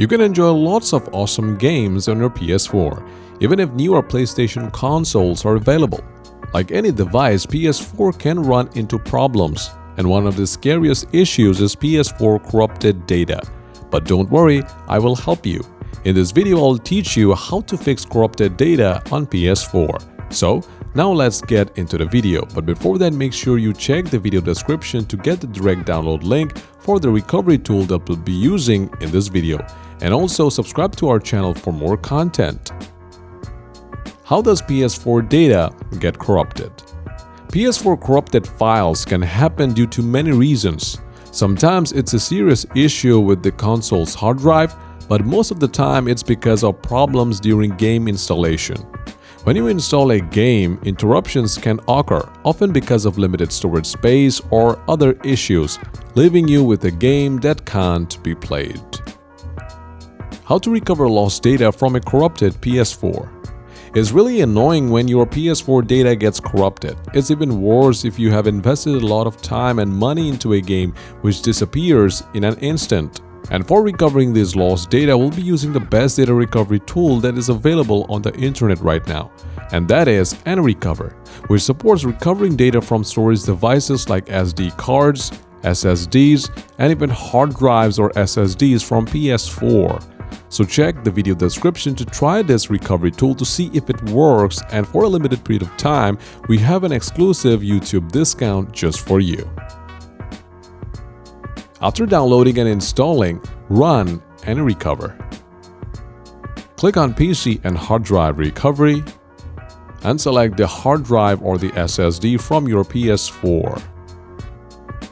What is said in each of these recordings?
You can enjoy lots of awesome games on your PS4, even if newer PlayStation consoles are available. Like any device, PS4 can run into problems, and one of the scariest issues is PS4 Corrupted Data. But don't worry, I will help you. In this video, I'll teach you how to fix corrupted data on PS4. So, now let's get into the video, but before that, make sure you check the video description to get the direct download link for the recovery tool that we'll be using in this video. And also subscribe to our channel for more content. How does PS4 data get corrupted? PS4 corrupted files can happen due to many reasons. Sometimes it's a serious issue with the console's hard drive, but most of the time it's because of problems during game installation. When you install a game, interruptions can occur, often because of limited storage space or other issues, leaving you with a game that can't be played. How to recover lost data from a corrupted PS4? It's really annoying when your PS4 data gets corrupted. It's even worse if you have invested a lot of time and money into a game which disappears in an instant. And for recovering this lost data, we'll be using the best data recovery tool that is available on the internet right now. And that is nRecover, which supports recovering data from storage devices like SD cards, SSDs, and even hard drives or SSDs from PS4. So check the video description to try this recovery tool to see if it works, and for a limited period of time, we have an exclusive YouTube discount just for you. After downloading and installing, run nRecover. Click on PC and hard drive recovery and select the hard drive or the SSD from your PS4.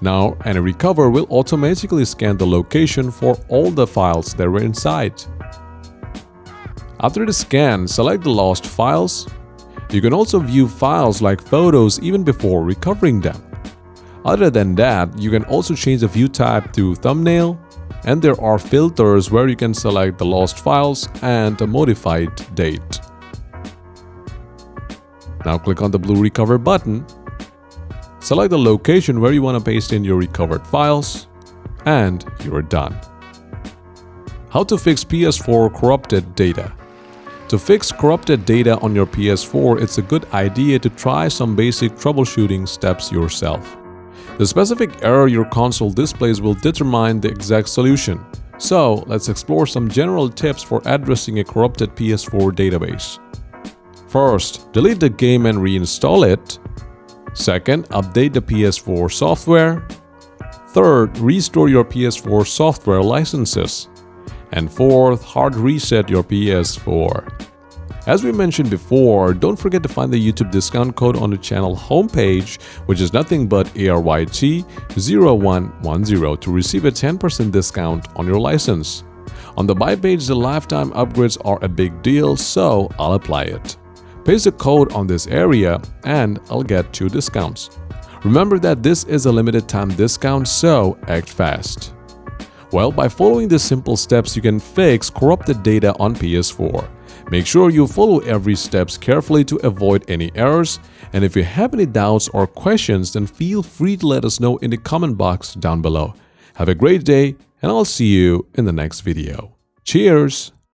Now, nRecover will automatically scan the location for all the files that were inside. After the scan, select the lost files. You can also view files like photos even before recovering them. Other than that, you can also change the view type to thumbnail, and there are filters where you can select the lost files and a modified date. Now click on the blue recover button. Select the location where you want to paste in your recovered files, and you're done. How to fix PS4 corrupted data? To fix corrupted data on your PS4, it's a good idea to try some basic troubleshooting steps yourself. The specific error your console displays will determine the exact solution. So, let's explore some general tips for addressing a corrupted PS4 database. First, delete the game and reinstall it. Second, update the PS4 software. Third, restore your PS4 software licenses. And fourth, hard reset your PS4. As we mentioned before, don't forget to find the YouTube discount code on the channel homepage, which is nothing but ARYT0110 to receive a 10% discount on your license. On the buy page, the lifetime upgrades are a big deal, so I'll apply it. Paste the code on this area and I'll get 2 discounts. Remember that this is a limited time discount, so act fast. Well, by following these simple steps, you can fix corrupted data on PS4. Make sure you follow every step carefully to avoid any errors. And if you have any doubts or questions, then feel free to let us know in the comment box down below. Have a great day, and I'll see you in the next video. Cheers!